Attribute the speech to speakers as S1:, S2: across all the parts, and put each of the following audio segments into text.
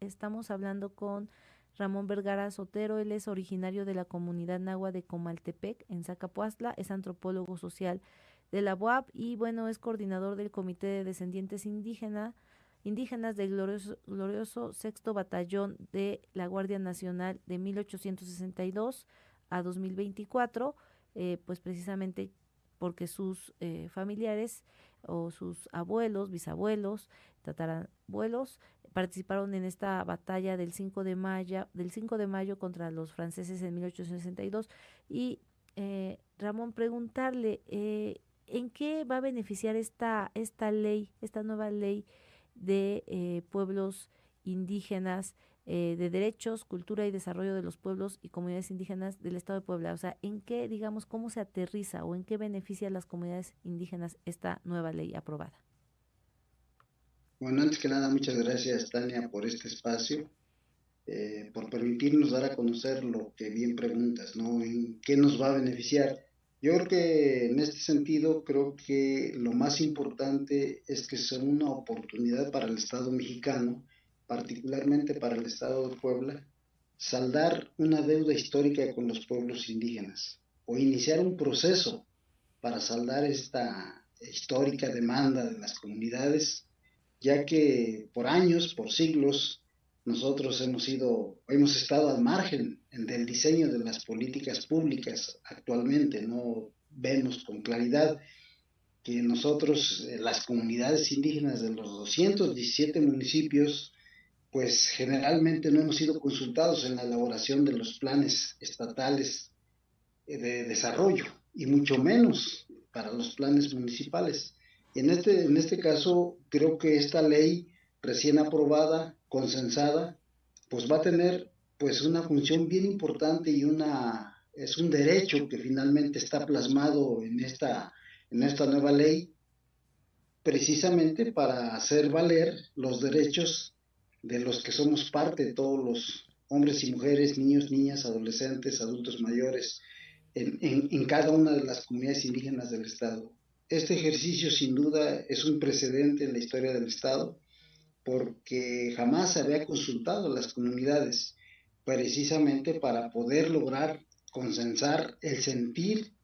S1: Estamos hablando con Ramón Vergara Sotero. Él es originario de la comunidad nahua de Comaltepec, en Zacapuastla, es antropólogo social de la UAP y bueno, es coordinador del Comité de Descendientes Indígenas del glorioso Sexto Batallón de la Guardia Nacional de 1862 a 2024, pues precisamente porque sus familiares o sus abuelos, bisabuelos, tatarabuelos participaron en esta batalla del 5 de mayo contra los franceses en 1862. Y Ramón, preguntarle, ¿en qué va a beneficiar esta ley, esta nueva ley de pueblos indígenas, de derechos, cultura y desarrollo de los pueblos y comunidades indígenas del Estado de Puebla? O sea, ¿en qué, digamos, cómo se aterriza o en qué beneficia a las comunidades indígenas esta nueva ley aprobada?
S2: Bueno, antes que nada, muchas gracias, Tania, por este espacio, por permitirnos dar a conocer lo que bien preguntas, ¿no? ¿En qué nos va a beneficiar? Yo creo que en este sentido, creo que lo más importante es que sea una oportunidad para el Estado mexicano, particularmente para el Estado de Puebla, saldar una deuda histórica con los pueblos indígenas o iniciar un proceso para saldar esta histórica demanda de las comunidades, ya que por años, por siglos, nosotros hemos estado al margen del diseño de las políticas públicas. Actualmente no vemos con claridad que nosotros, las comunidades indígenas de los 217 municipios, pues generalmente no hemos sido consultados en la elaboración de los planes estatales de desarrollo y mucho menos para los planes municipales. En este caso, creo que esta ley recién aprobada, consensada, pues va a tener pues una función bien importante y es un derecho que finalmente está plasmado en esta nueva ley, precisamente para hacer valer los derechos de los que somos parte, todos los hombres y mujeres, niños, niñas, adolescentes, adultos mayores, en cada una de las comunidades indígenas del Estado. Este ejercicio sin duda es un precedente en la historia del Estado porque jamás se había consultado a las comunidades precisamente para poder lograr consensar el sentir,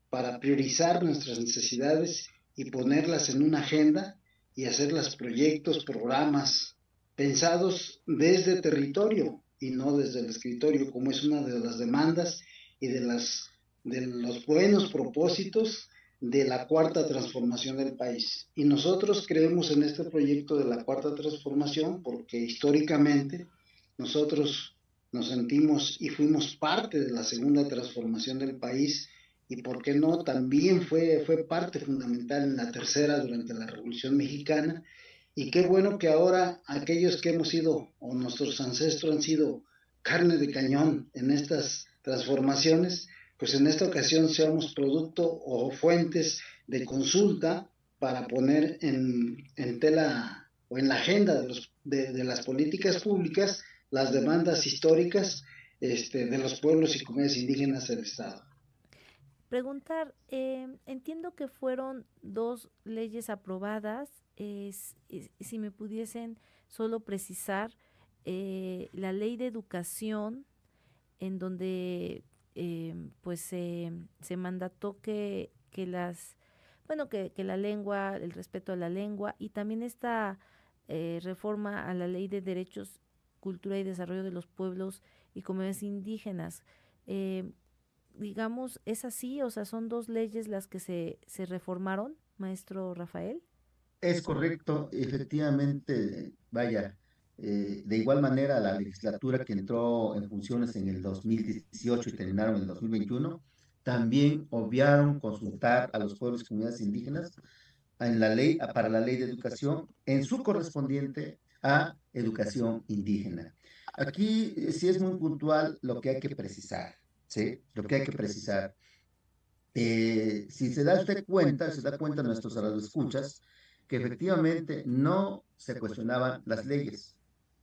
S2: para priorizar nuestras necesidades y ponerlas en una agenda y hacerlas proyectos, programas pensados desde territorio y no desde el escritorio, como es una de las demandas y de los buenos propósitos de la cuarta transformación del país. Y nosotros creemos en este proyecto de la cuarta transformación porque históricamente nosotros nos sentimos y fuimos parte de la segunda transformación del país y por qué no, también fue parte fundamental en la tercera durante la Revolución Mexicana. Y qué bueno que ahora aquellos que hemos sido, o nuestros ancestros han sido carne de cañón en estas transformaciones, pues en esta ocasión seamos producto o fuentes de consulta para poner en tela o en la agenda de las políticas públicas las demandas históricas de los pueblos y comunidades indígenas del Estado.
S1: Preguntar, entiendo que fueron dos leyes aprobadas, si me pudiesen solo precisar, la ley de educación, en donde pues se mandató que la lengua, el respeto a la lengua y también esta reforma a la ley de derechos, cultura y desarrollo de los pueblos y comunidades indígenas. Eh, digamos, ¿es así? O sea, ¿son dos leyes las que se reformaron, maestro Rafael?
S3: Es correcto, efectivamente, vaya, de igual manera la legislatura que entró en funciones en el 2018 y terminaron en el 2021, también obviaron consultar a los pueblos y comunidades indígenas en la ley, para la ley de educación, en su correspondiente a educación indígena. Aquí sí es muy puntual lo que hay que precisar, ¿sí? Lo que hay que precisar. Si se da usted cuenta, se da cuenta nuestros escuchas, que efectivamente no se cuestionaban las leyes,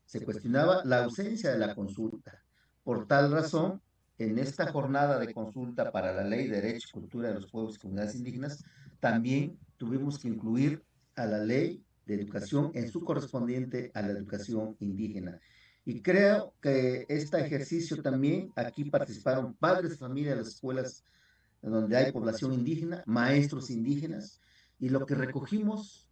S3: se cuestionaba la ausencia de la consulta. Por tal razón, en esta jornada de consulta para la Ley de Derecho y Cultura de los Pueblos y Comunidades Indígenas, también tuvimos que incluir a la ley de educación en su correspondiente a la educación indígena. Y creo que este ejercicio también, aquí participaron padres de familia de las escuelas donde hay población indígena, maestros indígenas, y lo que recogimos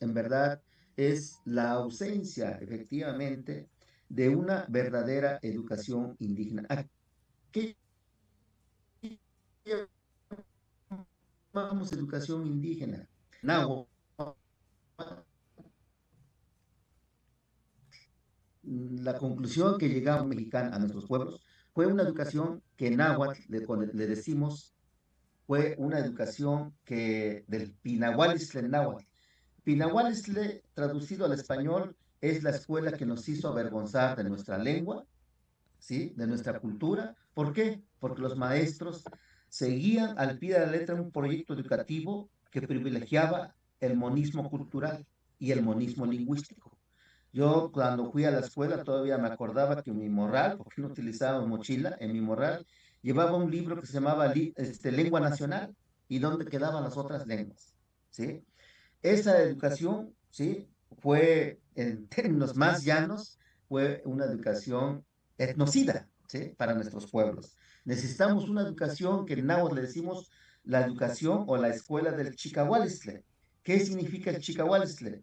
S3: en verdad es la ausencia, efectivamente, de una verdadera educación indígena. ¿Qué llamamos educación indígena? Náhuatl. La conclusión que llegamos mexicanos a nuestros pueblos fue una educación que en náhuatl le decimos, fue una educación que del Pinahualistle en náhuatl. Pinahualistle, traducido al español, es la escuela que nos hizo avergonzar de nuestra lengua, ¿sí? De nuestra cultura. ¿Por qué? Porque los maestros seguían al pie de la letra un proyecto educativo que privilegiaba el monismo cultural y el monismo lingüístico. Yo cuando fui a la escuela todavía me acordaba que en mi morral, porque no utilizaba mochila, en mi morral llevaba un libro que se llamaba Lengua Nacional y dónde quedaban las otras lenguas, ¿sí? Esa educación, ¿sí? Fue, en términos más llanos, fue una educación etnocida, ¿sí? Para nuestros pueblos. Necesitamos una educación que en náhuatl le decimos la educación o la escuela del Chicahualistle. ¿Qué significa el Chicahualistle?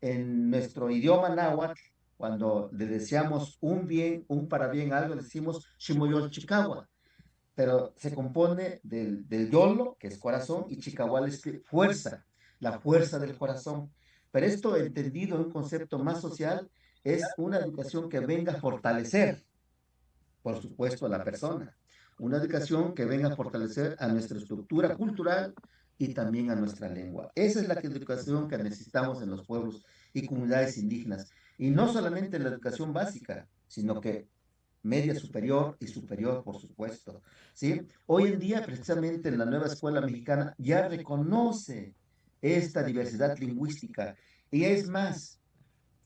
S3: En nuestro idioma náhuatl, cuando le deseamos un bien, un para bien, algo, le decimos Shimoyol Chicawa, pero se compone del yolo, que es corazón, y chicahual es fuerza, la fuerza del corazón. Pero esto, entendido en un concepto más social, es una educación que venga a fortalecer, por supuesto, a la persona. Una educación que venga a fortalecer a nuestra estructura cultural y también a nuestra lengua. Esa es la educación que necesitamos en los pueblos y comunidades indígenas. Y no solamente en la educación básica, sino que media superior y superior, por supuesto, ¿sí? Hoy en día, precisamente en la nueva escuela mexicana, ya reconoce esta diversidad lingüística. Y es más,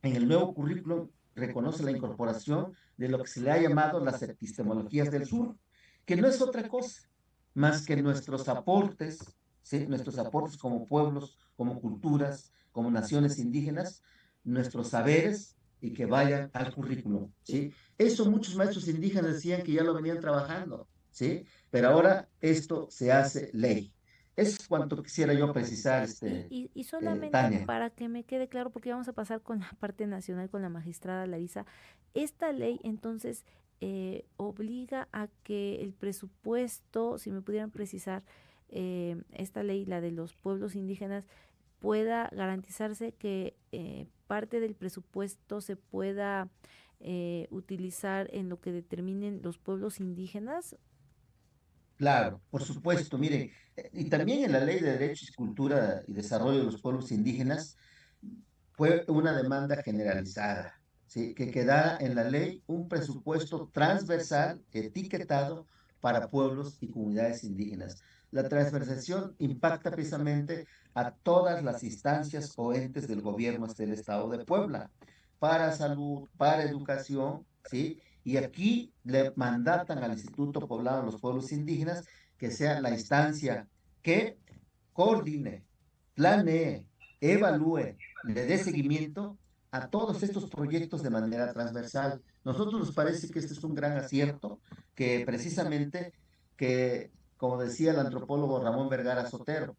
S3: en el nuevo currículum reconoce la incorporación de lo que se le ha llamado las epistemologías del sur, que no es otra cosa más que nuestros aportes, ¿sí? Nuestros aportes como pueblos, como culturas, como naciones indígenas, nuestros saberes y que vayan al currículum, ¿sí? Eso muchos maestros indígenas decían que ya lo venían trabajando, ¿sí? Pero ahora esto se hace ley. Es cuanto quisiera yo precisar,
S1: Y solamente
S3: Tania.
S1: para que me quede claro, porque vamos a pasar con la parte nacional, con la magistrada Larisa, esta ley entonces obliga a que el presupuesto, si me pudieran precisar, esta ley, la de los pueblos indígenas, pueda garantizarse que parte del presupuesto se pueda utilizar en lo que determinen los pueblos indígenas.
S3: Claro, por supuesto, miren, y también en la Ley de Derechos, Cultura y Desarrollo de los Pueblos Indígenas fue una demanda generalizada, ¿sí? Que quedara en la ley un presupuesto transversal etiquetado para pueblos y comunidades indígenas. La transversación impacta precisamente a todas las instancias o entes del gobierno del Estado de Puebla, para salud, para educación, ¿sí? Y aquí le mandatan al Instituto Poblado de los Pueblos Indígenas que sea la instancia que coordine, planee, evalúe, le dé seguimiento a todos estos proyectos de manera transversal. Nosotros nos parece que este es un gran acierto, que precisamente, que, como decía el antropólogo Ramón Vergara Sotero,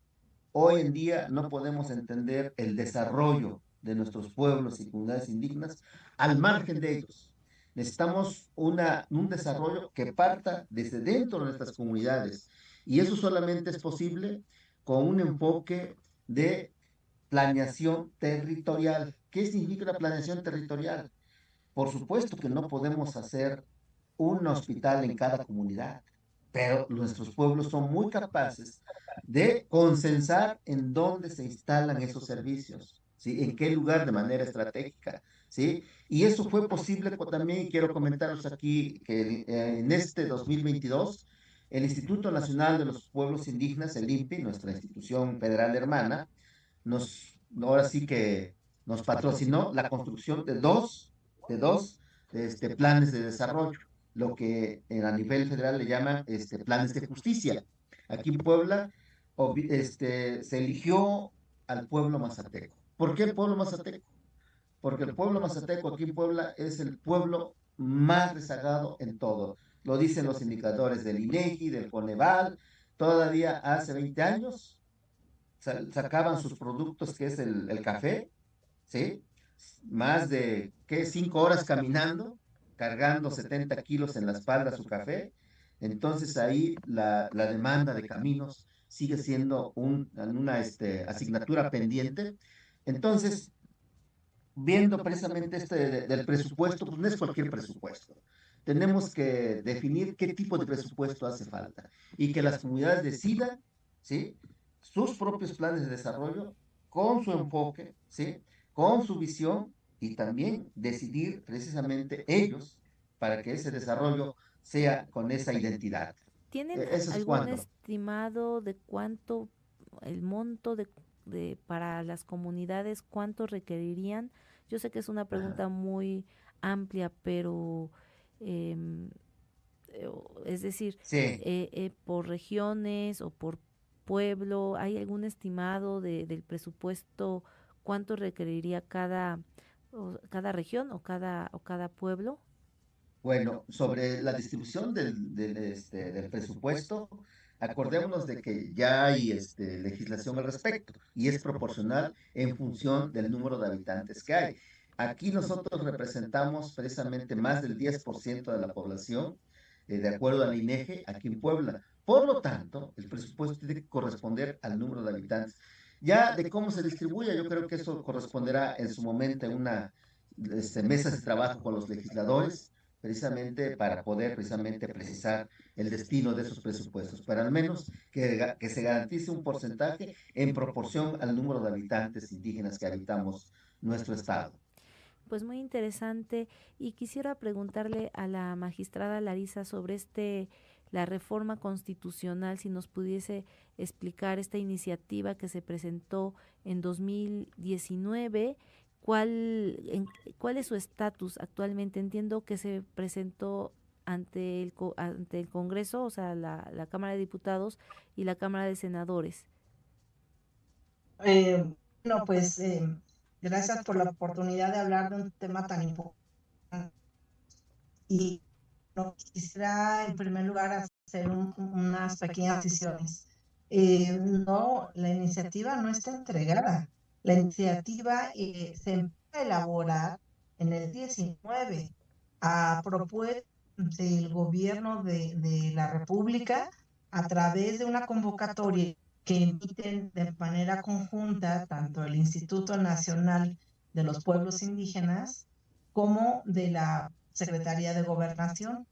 S3: hoy en día no podemos entender el desarrollo de nuestros pueblos y comunidades indígenas al margen de ellos. Necesitamos un desarrollo que parta desde dentro de nuestras comunidades y eso solamente es posible con un enfoque de planeación territorial. ¿Qué significa la planeación territorial? Por supuesto que no podemos hacer un hospital en cada comunidad, pero nuestros pueblos son muy capaces de consensar en dónde se instalan esos servicios, ¿sí? En qué lugar de manera estratégica, ¿sí? Y eso fue posible también, quiero comentaros aquí, que en este 2022, el Instituto Nacional de los Pueblos Indígenas, el INPI, nuestra institución federal hermana, ahora sí que nos patrocinó la construcción de dos planes de desarrollo, lo que a nivel federal le llaman planes de justicia. Aquí en Puebla se eligió al pueblo mazateco, ¿Por qué el pueblo mazateco? Porque el pueblo mazateco aquí en Puebla es el pueblo más rezagado en todo. Lo dicen los indicadores del INEGI, del Coneval. Todavía hace 20 años sacaban sus productos, que es el café, ¿sí? Más de, ¿qué? 5 horas caminando, cargando 70 kilos en la espalda su café. Entonces ahí la demanda de caminos sigue siendo una asignatura pendiente. Entonces, viendo precisamente del presupuesto, pues no es cualquier presupuesto. Tenemos que definir qué tipo de presupuesto hace falta y que las comunidades decidan, ¿sí? Sus propios planes de desarrollo con su enfoque, ¿sí? Con su visión y también decidir precisamente ellos para que ese desarrollo sea con esa identidad.
S1: ¿Tienen
S3: Eso es
S1: algún
S3: cuanto.
S1: estimado de cuánto, el monto para las comunidades, cuánto requerirían? Yo sé que es una
S3: Ajá.
S1: pregunta muy amplia, pero es decir,
S3: Sí.
S1: por regiones o por pueblo, ¿hay algún estimado del presupuesto cuánto requeriría cada región o cada pueblo?
S3: Bueno, sobre la distribución del presupuesto, acordémonos de que ya hay legislación al respecto y es proporcional en función del número de habitantes que hay. Aquí nosotros representamos precisamente más del 10% de la población, de acuerdo a la INEGE, aquí en Puebla. Por lo tanto, el presupuesto tiene que corresponder al número de habitantes. Ya de cómo se distribuye, yo creo que eso corresponderá en su momento en una mesa de trabajo con los legisladores precisamente para poder precisamente precisar el destino de esos presupuestos, pero al menos que se garantice un porcentaje en proporción al número de habitantes indígenas que habitamos nuestro estado.
S1: Pues muy interesante y quisiera preguntarle a la magistrada Larisa sobre la reforma constitucional, si nos pudiese explicar esta iniciativa que se presentó en 2019, cuál es su estatus actualmente. Entiendo que se presentó ante el Congreso, o sea, la Cámara de Diputados y la Cámara de Senadores.
S4: Eh, bueno, pues gracias por la oportunidad de hablar de un tema tan importante. Y no quisiera en primer lugar hacer unas pequeñas decisiones. No, la iniciativa no está entregada. La iniciativa se empezó a elaborar en el 19 a propuesta del gobierno de la República a través de una convocatoria que emiten de manera conjunta tanto el Instituto Nacional de los Pueblos Indígenas como de la Secretaría de Gobernación.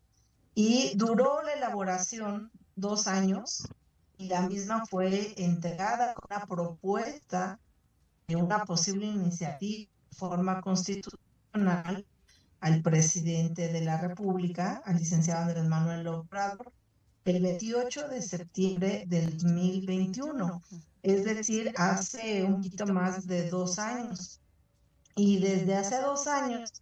S4: Y duró la elaboración 2 años y la misma fue entregada con una propuesta de una posible iniciativa de forma constitucional al presidente de la República, al licenciado Andrés Manuel López Obrador, el 28 de septiembre del 2021, es decir, hace un poquito más de 2 años. Y desde hace 2 años,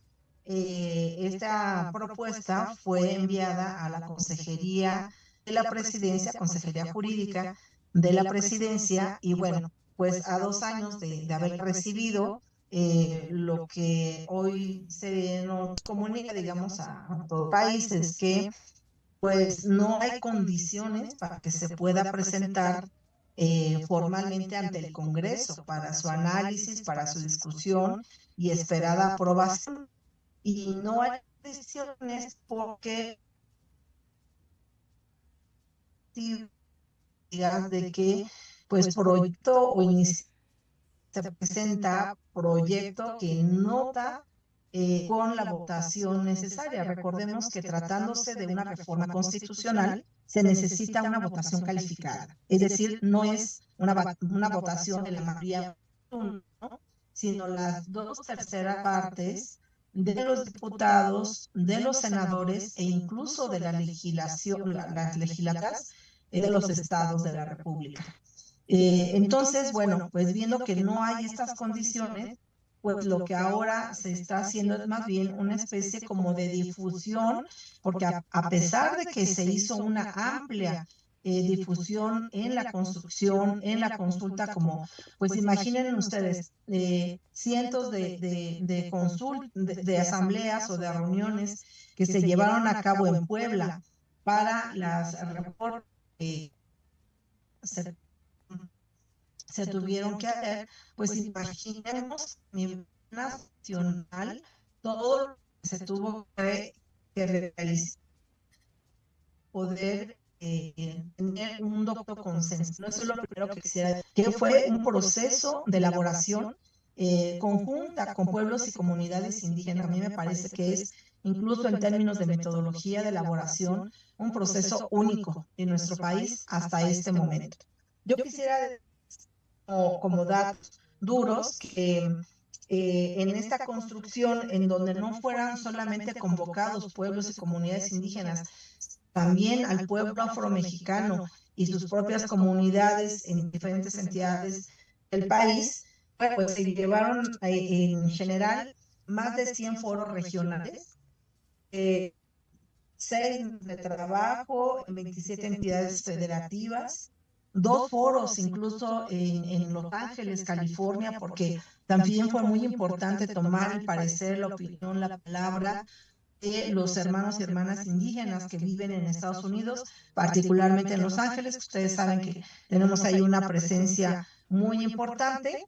S4: esta propuesta fue enviada a la Consejería de la Presidencia, Consejería Jurídica de la Presidencia, y bueno, pues a 2 años de haber recibido lo que hoy se nos comunica, digamos, a todo el país es que pues no hay condiciones para que se pueda presentar formalmente ante el Congreso para su análisis, para su discusión y esperada aprobación. Y no hay condiciones porque digas de que pues proyecto o inicio se presenta proyecto que nota con la votación necesaria. Recordemos que tratándose de una reforma constitucional, se necesita una votación calificada. Es decir, no es una votación de la mayoría, ¿no? Sino las 2/3 partes de los diputados, de los senadores e incluso de la legislación, las legislaturas de los estados de la República. Entonces, bueno, pues viendo que no hay estas condiciones, pues lo que ahora se está haciendo es más bien una especie como de difusión, porque a pesar de que se hizo una amplia difusión en la construcción, en la consulta, como, pues imaginen ustedes, cientos de asambleas o de reuniones que se llevaron a cabo en Puebla para las reformas que se tuvieron que hacer. Pues imaginemos a nivel nacional todo lo que se tuvo que realizar, poder tener un doctor consenso. No, eso es lo primero que quisiera, que fue un proceso de elaboración conjunta con pueblos y comunidades indígenas. A mí me parece que es, incluso en términos de metodología de elaboración, un proceso único en nuestro país hasta este momento. Yo quisiera, como datos duros, que en esta construcción, en donde no fueran solamente convocados pueblos y comunidades indígenas, también al pueblo afromexicano y sus propias comunidades en diferentes entidades del país, pues se llevaron en general más de 100 foros regionales, 6 de trabajo en 27 entidades federativas, 2 foros incluso en Los Ángeles, California, porque también fue muy importante tomar el parecer, la opinión, la palabra de los hermanos y hermanas indígenas que viven en Estados Unidos, particularmente en Los Ángeles. Ustedes saben que tenemos ahí una presencia muy importante.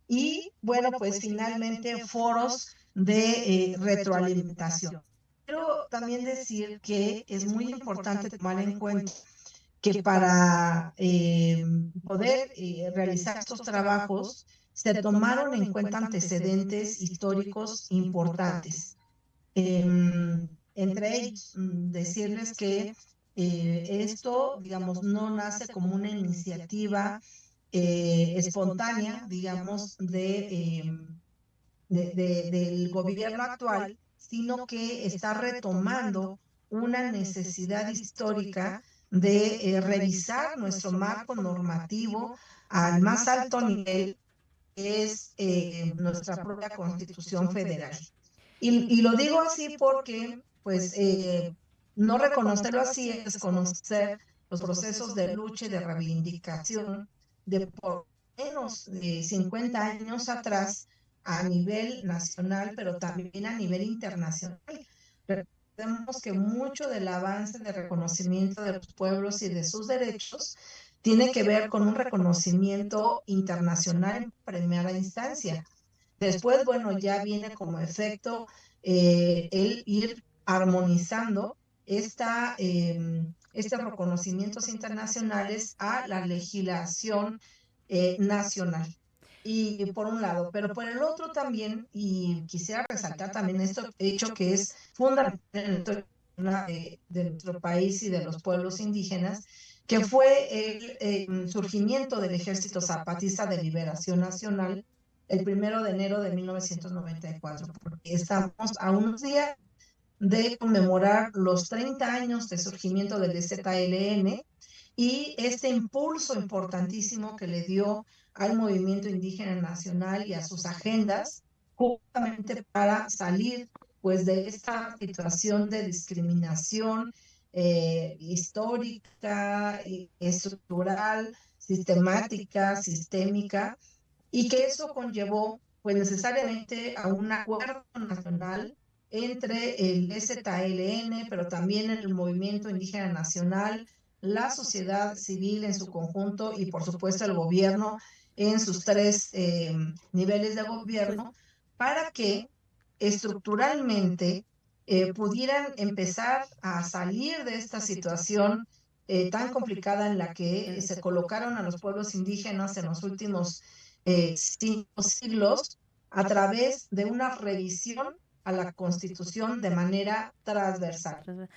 S4: Y bueno, pues finalmente foros de retroalimentación. Quiero también decir que es muy importante tomar en cuenta que para poder realizar estos trabajos se tomaron en cuenta antecedentes históricos importantes. Entre ellos, decirles que esto, digamos, no nace como una iniciativa espontánea, digamos, del gobierno actual, sino que está retomando una necesidad histórica de revisar nuestro marco normativo al más alto nivel, que es nuestra propia Constitución Federal. Y lo digo así porque, pues, no reconocerlo así es desconocer los procesos de lucha y de reivindicación de por menos de 50 años atrás a nivel nacional, pero también a nivel internacional. Recordemos que mucho del avance de reconocimiento de los pueblos y de sus derechos tiene que ver con un reconocimiento internacional en primera instancia. Después, bueno, ya viene como efecto el ir armonizando estos reconocimientos internacionales a la legislación nacional. Y por un lado, pero por el otro también, y quisiera resaltar también esto hecho que es fundamental en de nuestro país y de los pueblos indígenas, que fue el surgimiento del Ejército Zapatista de Liberación Nacional el 1 de enero de 1994, porque estamos a unos días de conmemorar los 30 años de surgimiento del EZLN y este impulso importantísimo que le dio al movimiento indígena nacional y a sus agendas, justamente para salir pues de esta situación de discriminación histórica, estructural, sistemática, sistémica, y que eso conllevó pues necesariamente a un acuerdo nacional entre el EZLN, pero también el movimiento indígena nacional, la sociedad civil en su conjunto y por supuesto el gobierno en sus tres niveles de gobierno, para que estructuralmente pudieran empezar a salir de esta situación tan complicada en la que se colocaron a los pueblos indígenas en los últimos 5 siglos a través de una revisión a la Constitución de manera transversal.